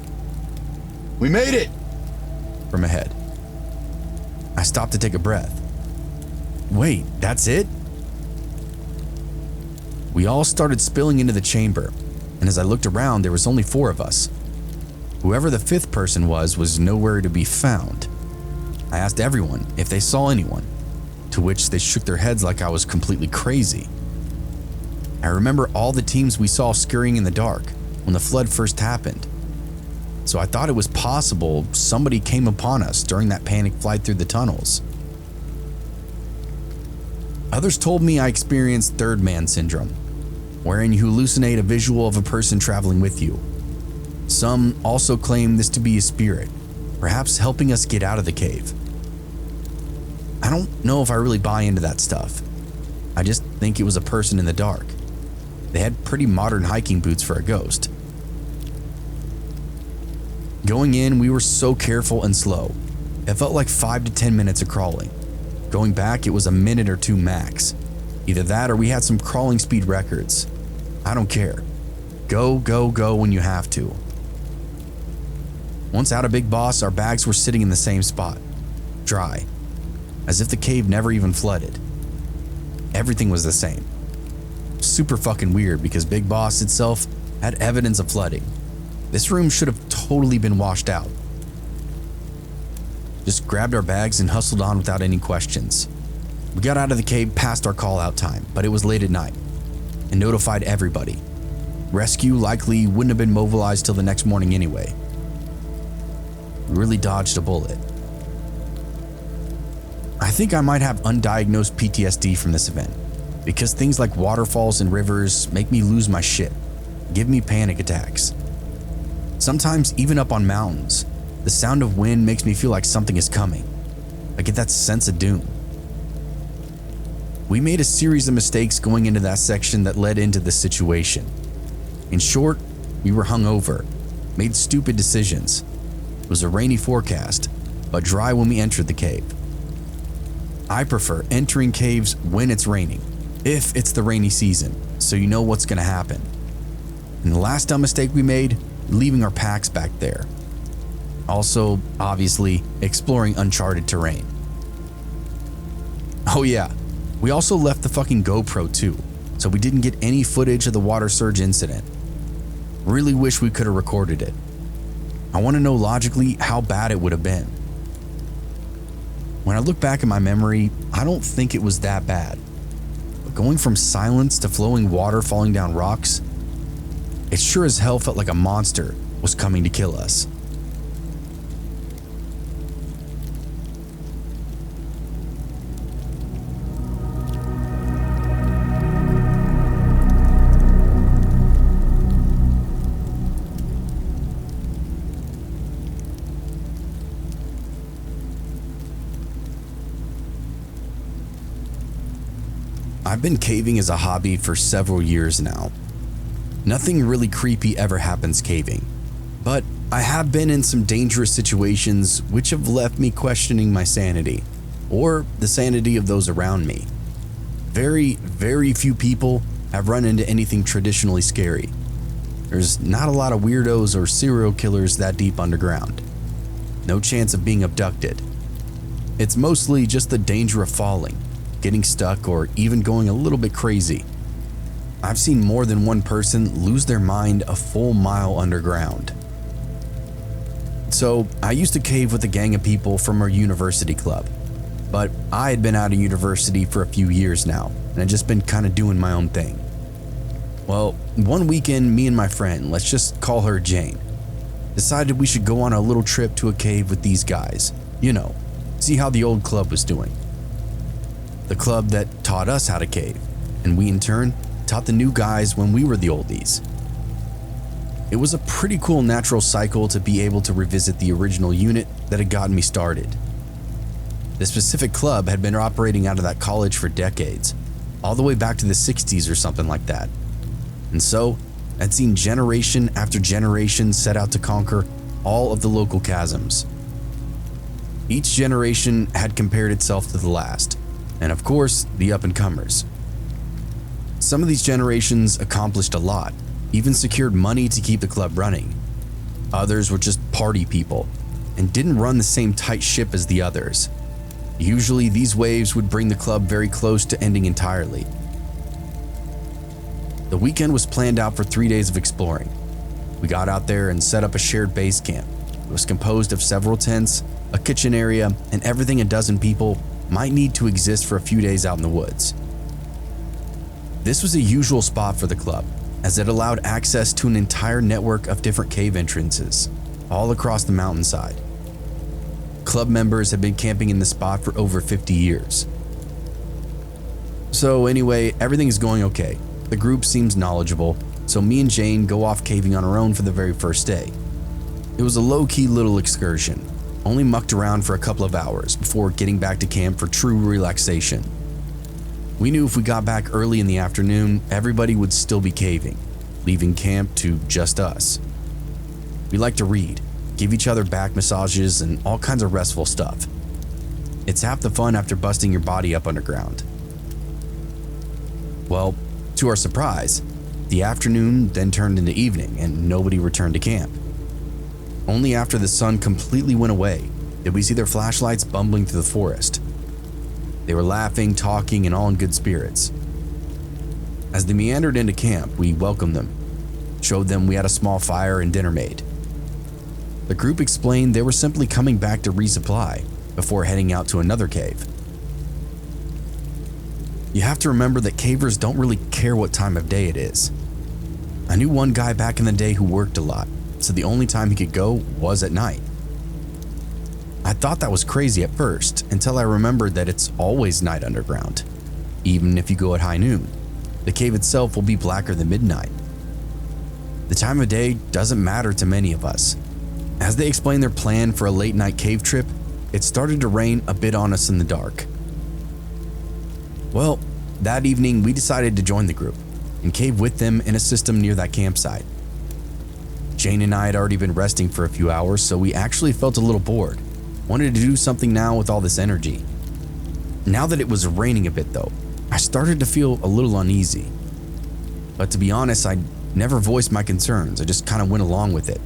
A: "We made it!" from ahead. I stopped to take a breath. Wait, that's it? We all started spilling into the chamber, and as I looked around, there was only 4 of us. Whoever the 5th person was nowhere to be found. I asked everyone if they saw anyone, to which they shook their heads like I was completely crazy. I remember all the teams we saw scurrying in the dark when the flood first happened, so I thought it was possible somebody came upon us during that panic flight through the tunnels. Others told me I experienced third man syndrome, wherein you hallucinate a visual of a person traveling with you. Some also claim this to be a spirit, perhaps helping us get out of the cave. I don't know if I really buy into that stuff. I just think it was a person in the dark. They had pretty modern hiking boots for a ghost. Going in, we were so careful and slow. It felt like 5 to 10 minutes of crawling. Going back, it was a minute or 2 max. Either that or we had some crawling speed records. I don't care. Go, go, go when you have to. Once out of Big Boss, our bags were sitting in the same spot, dry, as if the cave never even flooded. Everything was the same. Super fucking weird because Big Boss itself had evidence of flooding. This room should have totally been washed out. Just grabbed our bags and hustled on without any questions. We got out of the cave past our call out time, but it was late at night, and notified everybody. Rescue likely wouldn't have been mobilized till the next morning anyway. We really dodged a bullet. I think I might have undiagnosed PTSD from this event, because things like waterfalls and rivers make me lose my shit, give me panic attacks. Sometimes even up on mountains, the sound of wind makes me feel like something is coming. I get that sense of doom. We made a series of mistakes going into that section that led into this situation. In short, we were hungover, made stupid decisions. It was a rainy forecast, but dry when we entered the cave. I prefer entering caves when it's raining, if it's the rainy season, so you know what's gonna happen. And the last dumb mistake we made, leaving our packs back there. Also, obviously, exploring uncharted terrain. Oh yeah, we also left the fucking GoPro too, so we didn't get any footage of the water surge incident. Really wish we could have recorded it. I want to know logically how bad it would have been. When I look back at my memory, I don't think it was that bad. But going from silence to flowing water falling down rocks, it sure as hell felt like a monster was coming to kill us. I've been caving as a hobby for several years now. Nothing really creepy ever happens caving, but I have been in some dangerous situations which have left me questioning my sanity, or the sanity of those around me. Very, very few people have run into anything traditionally scary. There's not a lot of weirdos or serial killers that deep underground. No chance of being abducted. It's mostly just the danger of falling, getting stuck, or even going a little bit crazy. I've seen more than one person lose their mind a full mile underground. So I used to cave with a gang of people from our university club, but I had been out of university for a few years now, and had just been kind of doing my own thing. Well, one weekend, me and my friend, let's just call her Jane, decided we should go on a little trip to a cave with these guys, you know, see how the old club was doing. The club that taught us how to cave, and we in turn taught the new guys when we were the oldies. It was a pretty cool natural cycle to be able to revisit the original unit that had gotten me started. The specific club had been operating out of that college for decades, all the way back to the 60s or something like that. And so, I'd seen generation after generation set out to conquer all of the local chasms. Each generation had compared itself to the last, and of course, the up-and-comers. Some of these generations accomplished a lot, even secured money to keep the club running. Others were just party people, and didn't run the same tight ship as the others. Usually, these waves would bring the club very close to ending entirely. The weekend was planned out for 3 days of exploring. We got out there and set up a shared base camp. It was composed of several tents, a kitchen area, and everything a dozen people might need to exist for a few days out in the woods. This was a usual spot for the club, as it allowed access to an entire network of different cave entrances, all across the mountainside. Club members had been camping in the spot for over 50 years. So anyway, everything is going okay. The group seems knowledgeable, so me and Jane go off caving on our own for the very first day. It was a low-key little excursion, only mucked around for a couple of hours before getting back to camp for true relaxation. We knew if we got back early in the afternoon, everybody would still be caving, leaving camp to just us. We like to read, give each other back massages, and all kinds of restful stuff. It's half the fun after busting your body up underground. Well, to our surprise, the afternoon then turned into evening and nobody returned to camp. Only after the sun completely went away did we see their flashlights bumbling through the forest. They were laughing, talking, and all in good spirits. As they meandered into camp, we welcomed them, showed them we had a small fire and dinner made. The group explained they were simply coming back to resupply before heading out to another cave. You have to remember that cavers don't really care what time of day it is. I knew one guy back in the day who worked a lot, so the only time he could go was at night. I thought that was crazy at first, until I remembered that it's always night underground. Even if you go at high noon, the cave itself will be blacker than midnight. The time of day doesn't matter to many of us. As they explained their plan for a late night cave trip, it started to rain a bit on us in the dark. Well, that evening we decided to join the group and cave with them in a system near that campsite. Jane and I had already been resting for a few hours, so we actually felt a little bored. Wanted to do something now with all this energy. Now that it was raining a bit though, I started to feel a little uneasy. But to be honest, I never voiced my concerns, I just kind of went along with it.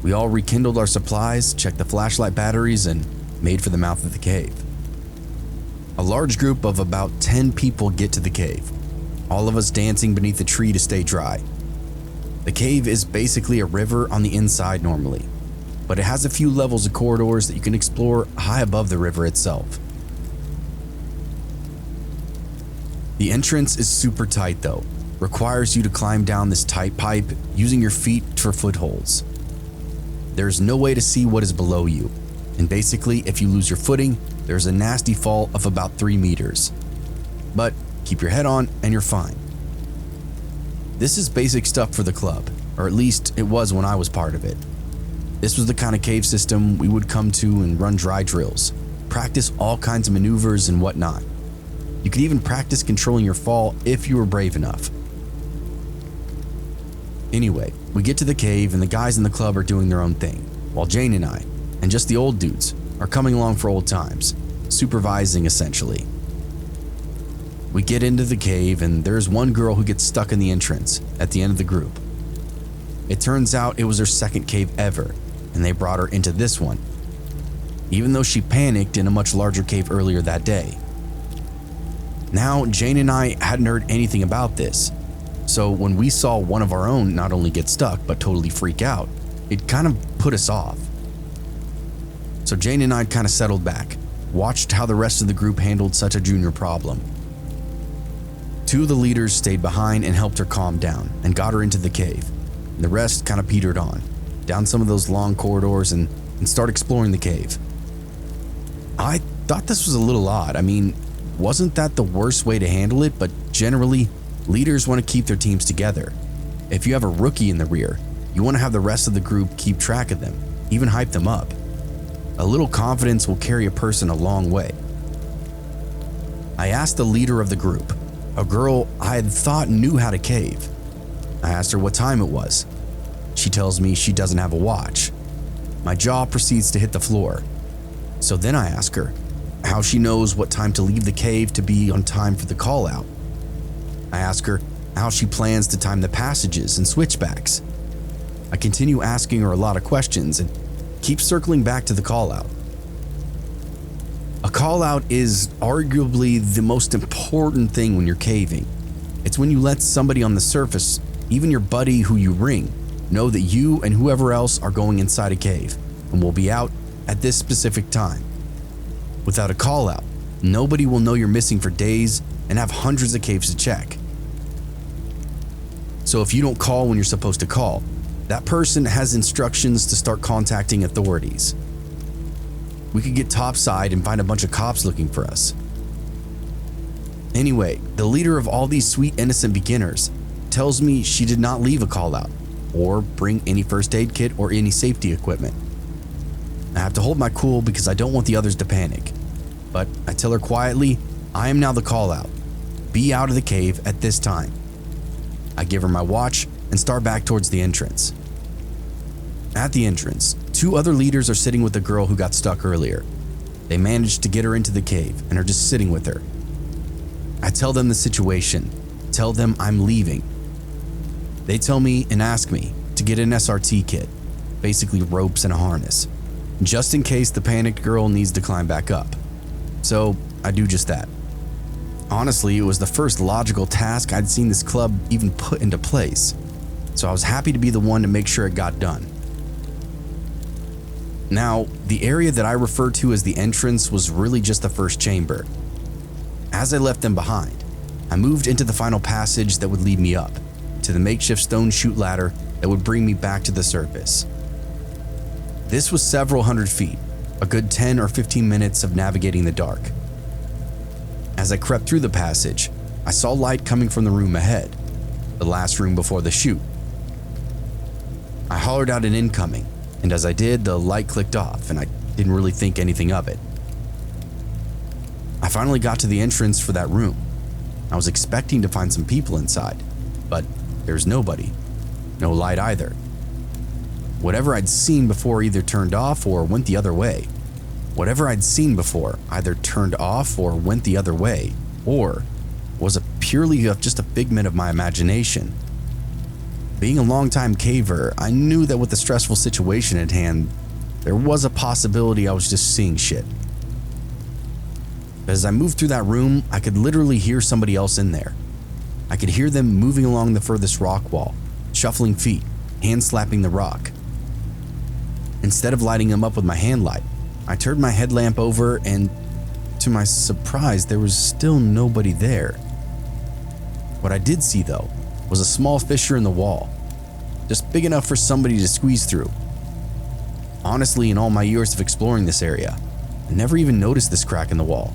A: We all rekindled our supplies, checked the flashlight batteries, and made for the mouth of the cave. A large group of about 10 people get to the cave, all of us dancing beneath a tree to stay dry. The cave is basically a river on the inside normally, but it has a few levels of corridors that you can explore high above the river itself. The entrance is super tight though, requires you to climb down this tight pipe using your feet for footholds. There's no way to see what is below you, and basically if you lose your footing, there's a nasty fall of about 3 meters. But keep your head on and you're fine. This is basic stuff for the club, or at least it was when I was part of it. This was the kind of cave system we would come to and run dry drills, practice all kinds of maneuvers and whatnot. You could even practice controlling your fall if you were brave enough. Anyway, we get to the cave and the guys in the club are doing their own thing, while Jane and I, and just the old dudes, are coming along for old times, supervising essentially. We get into the cave and there's one girl who gets stuck in the entrance at the end of the group. It turns out it was her second cave ever, and they brought her into this one, even though she panicked in a much larger cave earlier that day. Now, Jane and I hadn't heard anything about this, so when we saw one of our own not only get stuck but totally freak out, it kind of put us off. So Jane and I kind of settled back, watched how the rest of the group handled such a junior problem. 2 of the leaders stayed behind and helped her calm down and got her into the cave. And the rest kind of petered on, down some of those long corridors and start exploring the cave. I thought this was a little odd. I mean, wasn't that the worst way to handle it? But generally, leaders want to keep their teams together. If you have a rookie in the rear, you want to have the rest of the group keep track of them, even hype them up. A little confidence will carry a person a long way. I asked the leader of the group, a girl I had thought knew how to cave. I asked her what time it was. She tells me she doesn't have a watch. My jaw proceeds to hit the floor. So then I ask her how she knows what time to leave the cave to be on time for the call out. I ask her how she plans to time the passages and switchbacks. I continue asking her a lot of questions and keep circling back to the call out. A call out is arguably the most important thing when you're caving. It's when you let somebody on the surface, even your buddy who you ring, know that you and whoever else are going inside a cave and will be out at this specific time. Without a call out, nobody will know you're missing for days and have hundreds of caves to check. So if you don't call when you're supposed to call, that person has instructions to start contacting authorities. We could get topside and find a bunch of cops looking for us. Anyway, the leader of all these sweet innocent beginners tells me she did not leave a call out or bring any first aid kit or any safety equipment. I have to hold my cool because I don't want the others to panic, but I tell her quietly, I am now the call out. Be out of the cave at this time. I give her my watch and start back towards the entrance. At the entrance, 2 other leaders are sitting with the girl who got stuck earlier. They managed to get her into the cave and are just sitting with her. I tell them the situation, tell them I'm leaving. They tell me and ask me to get an SRT kit, basically ropes and a harness, just in case the panicked girl needs to climb back up. So I do just that. Honestly, it was the first logical task I'd seen this club even put into place, so I was happy to be the one to make sure it got done. Now, the area that I refer to as the entrance was really just the first chamber. As I left them behind, I moved into the final passage that would lead me up to the makeshift stone chute ladder that would bring me back to the surface. This was several hundred feet, a good 10 or 15 minutes of navigating the dark. As I crept through the passage, I saw light coming from the room ahead, the last room before the chute. I hollered out an incoming, and as I did, the light clicked off and I didn't really think anything of it. I finally got to the entrance for that room. I was expecting to find some people inside, but there's nobody. No light either. Whatever I'd seen before either turned off or went the other way. Whatever I'd seen before either turned off or went the other way, or was purely just a figment of my imagination. Being a longtime caver, I knew that with the stressful situation at hand, there was a possibility I was just seeing shit. But as I moved through that room, I could literally hear somebody else in there. I could hear them moving along the furthest rock wall, shuffling feet, hand slapping the rock. Instead of lighting them up with my hand light, I turned my headlamp over and, to my surprise, there was still nobody there. What I did see, though, was a small fissure in the wall, just big enough for somebody to squeeze through. Honestly, in all my years of exploring this area, I never even noticed this crack in the wall.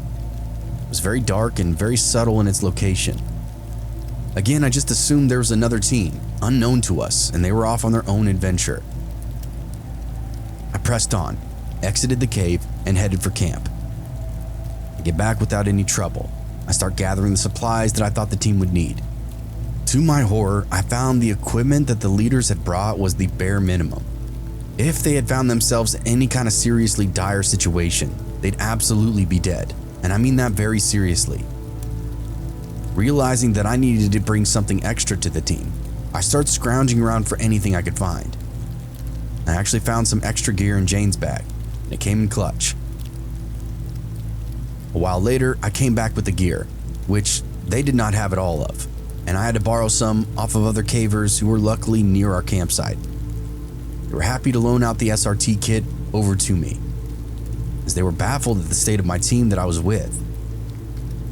A: It was very dark and very subtle in its location. Again, I just assumed there was another team, unknown to us, and they were off on their own adventure. I pressed on, exited the cave, and headed for camp. I get back without any trouble. I start gathering the supplies that I thought the team would need. To my horror, I found the equipment that the leaders had brought was the bare minimum. If they had found themselves in any kind of seriously dire situation, they'd absolutely be dead, and I mean that very seriously. Realizing that I needed to bring something extra to the team, I started scrounging around for anything I could find. I actually found some extra gear in Jane's bag, and it came in clutch. A while later, I came back with the gear, which they did not have it all of, and I had to borrow some off of other cavers who were luckily near our campsite. They were happy to loan out the SRT kit over to me, as they were baffled at the state of my team that I was with.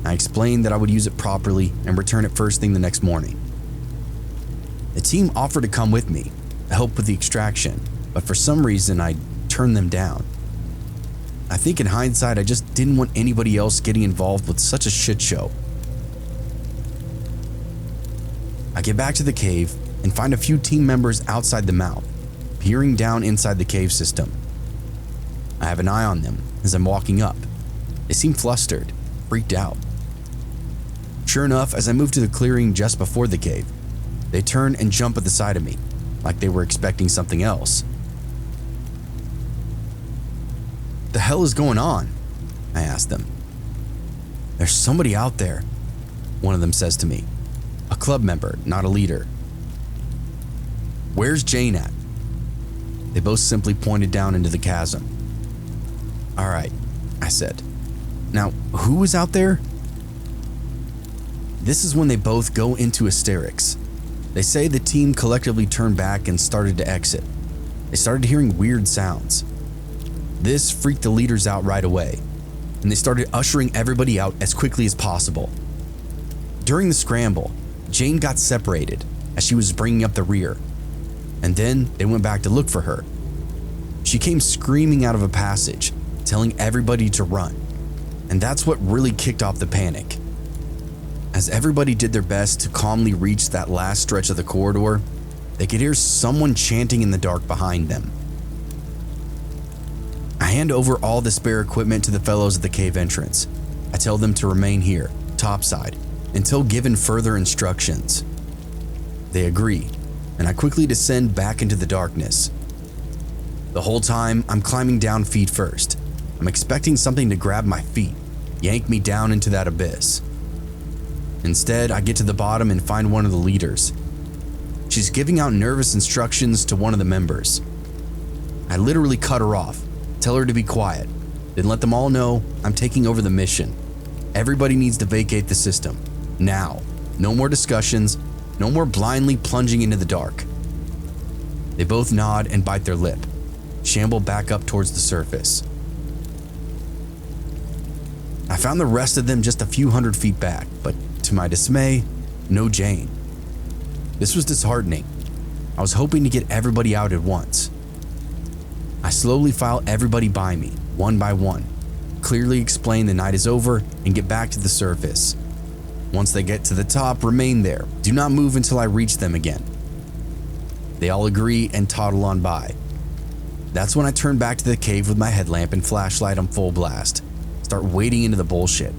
A: I explained that I would use it properly and return it first thing the next morning. The team offered to come with me to help with the extraction, but for some reason I turned them down. I think in hindsight, I just didn't want anybody else getting involved with such a shit show. I get back to the cave and find a few team members outside the mouth, peering down inside the cave system. I have an eye on them as I'm walking up. They seem flustered, freaked out. Sure enough, as I move to the clearing just before the cave, they turn and jump at the side of me, like they were expecting something else. "The hell is going on?" I ask them. "There's somebody out there," one of them says to me. A club member, not a leader. "Where's Jane at?" They both simply pointed down into the chasm. "All right," I said. "Now, who is out there?" This is when they both go into hysterics. They say the team collectively turned back and started to exit. They started hearing weird sounds. This freaked the leaders out right away, and they started ushering everybody out as quickly as possible. During the scramble, Jane got separated as she was bringing up the rear, and then they went back to look for her. She came screaming out of a passage, telling everybody to run, and that's what really kicked off the panic. As everybody did their best to calmly reach that last stretch of the corridor, they could hear someone chanting in the dark behind them. I hand over all the spare equipment to the fellows at the cave entrance. I tell them to remain here, topside, until given further instructions. They agree, and I quickly descend back into the darkness. The whole time, I'm climbing down feet first. I'm expecting something to grab my feet, yank me down into that abyss. Instead, I get to the bottom and find one of the leaders. She's giving out nervous instructions to one of the members. I literally cut her off, tell her to be quiet, then let them all know I'm taking over the mission. Everybody needs to vacate the system, now. No more discussions, no more blindly plunging into the dark. They both nod and bite their lip, shamble back up towards the surface. I found the rest of them just a few hundred feet back, but to my dismay, no Jane. This was disheartening. I was hoping to get everybody out at once. I slowly file everybody by me, one by one, clearly explain the night is over and get back to the surface. Once they get to the top, remain there. Do not move until I reach them again. They all agree and toddle on by. That's when I turn back to the cave with my headlamp and flashlight on full blast. Start wading into the bullshit.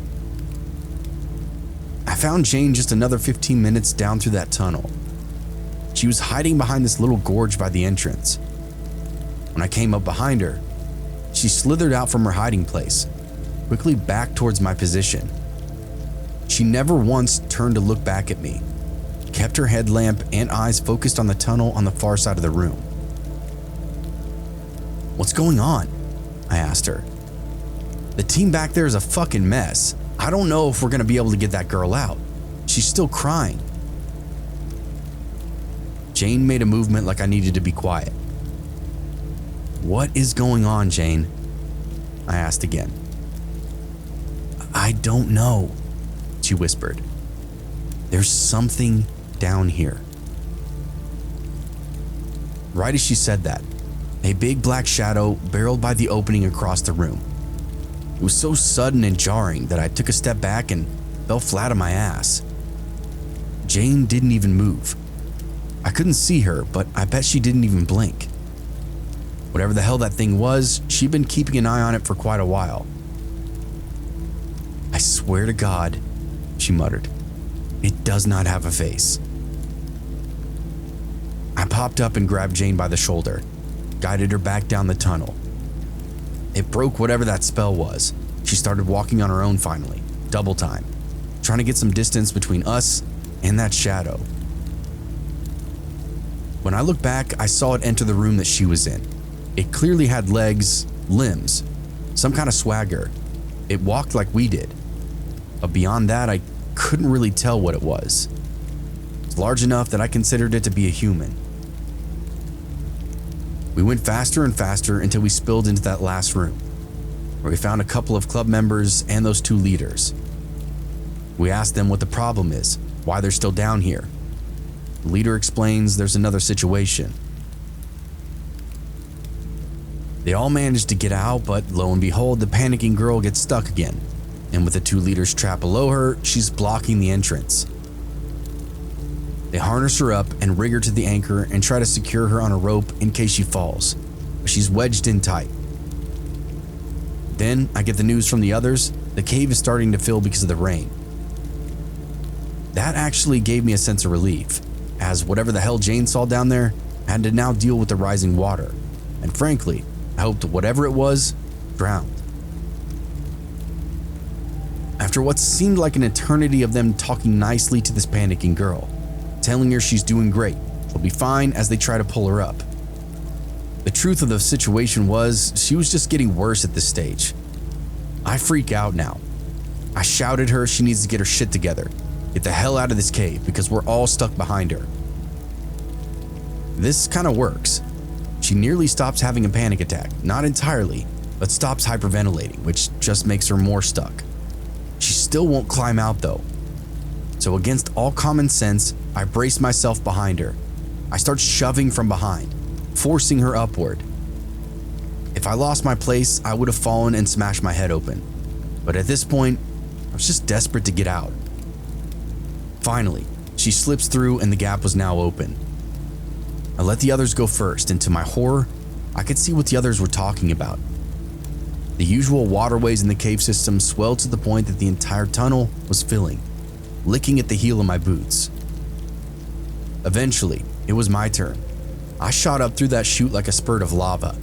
A: I found Jane just another 15 minutes down through that tunnel. She was hiding behind this little gorge by the entrance. When I came up behind her, she slithered out from her hiding place, quickly back towards my position. She never once turned to look back at me, kept her headlamp and eyes focused on the tunnel on the far side of the room. "What's going on?" I asked her. "The team back there is a fucking mess. I don't know if we're gonna be able to get that girl out. She's still crying." Jane made a movement like I needed to be quiet. "What is going on, Jane?" I asked again. "I don't know," she whispered. "There's something down here." Right as she said that, a big black shadow barreled by the opening across the room. It was so sudden and jarring that I took a step back and fell flat on my ass. Jane didn't even move. I couldn't see her, but I bet she didn't even blink. Whatever the hell that thing was, she'd been keeping an eye on it for quite a while. "I swear to God," she muttered, "it does not have a face." I popped up and grabbed Jane by the shoulder, guided her back down the tunnel. It broke whatever that spell was. She started walking on her own finally, double time, trying to get some distance between us and that shadow. When I looked back, I saw it enter the room that she was in. It clearly had legs, limbs, some kind of swagger. It walked like we did. But beyond that, I couldn't really tell what it was. It's large enough that I considered it to be a human. We went faster and faster until we spilled into that last room, where we found a couple of club members and those two leaders. We asked them what the problem is, why they're still down here. The leader explains there's another situation. They all managed to get out, but lo and behold, the panicking girl gets stuck again, and with the two leaders trapped below her, she's blocking the entrance. They harness her up and rig her to the anchor and try to secure her on a rope in case she falls, but she's wedged in tight. Then I get the news from the others. The cave is starting to fill because of the rain. That actually gave me a sense of relief, as whatever the hell Jane saw down there had to now deal with the rising water, and frankly, I hoped whatever it was drowned. After what seemed like an eternity of them talking nicely to this panicking girl, telling her she's doing great, she'll be fine as they try to pull her up. The truth of the situation was she was just getting worse at this stage. I freak out now. I shout at her she needs to get her shit together, get the hell out of this cave because we're all stuck behind her. This kind of works. She nearly stops having a panic attack, not entirely, but stops hyperventilating, which just makes her more stuck. She still won't climb out though. So against all common sense, I brace myself behind her. I start shoving from behind, forcing her upward. If I lost my place, I would have fallen and smashed my head open. But at this point, I was just desperate to get out. Finally, she slips through and the gap was now open. I let the others go first, and to my horror, I could see what the others were talking about. The usual waterways in the cave system swelled to the point that the entire tunnel was filling, licking at the heel of my boots. Eventually, it was my turn. I shot up through that chute like a spurt of lava.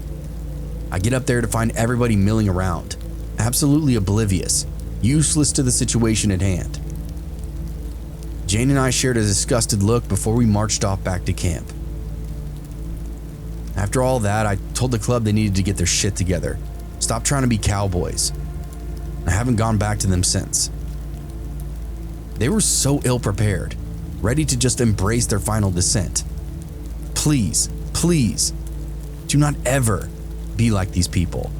A: I get up there to find everybody milling around, absolutely oblivious, useless to the situation at hand. Jane and I shared a disgusted look before we marched off back to camp. After all that, I told the club they needed to get their shit together. Stop trying to be cowboys. I haven't gone back to them since. They were so ill-prepared, ready to just embrace their final descent. Please, please, do not ever be like these people.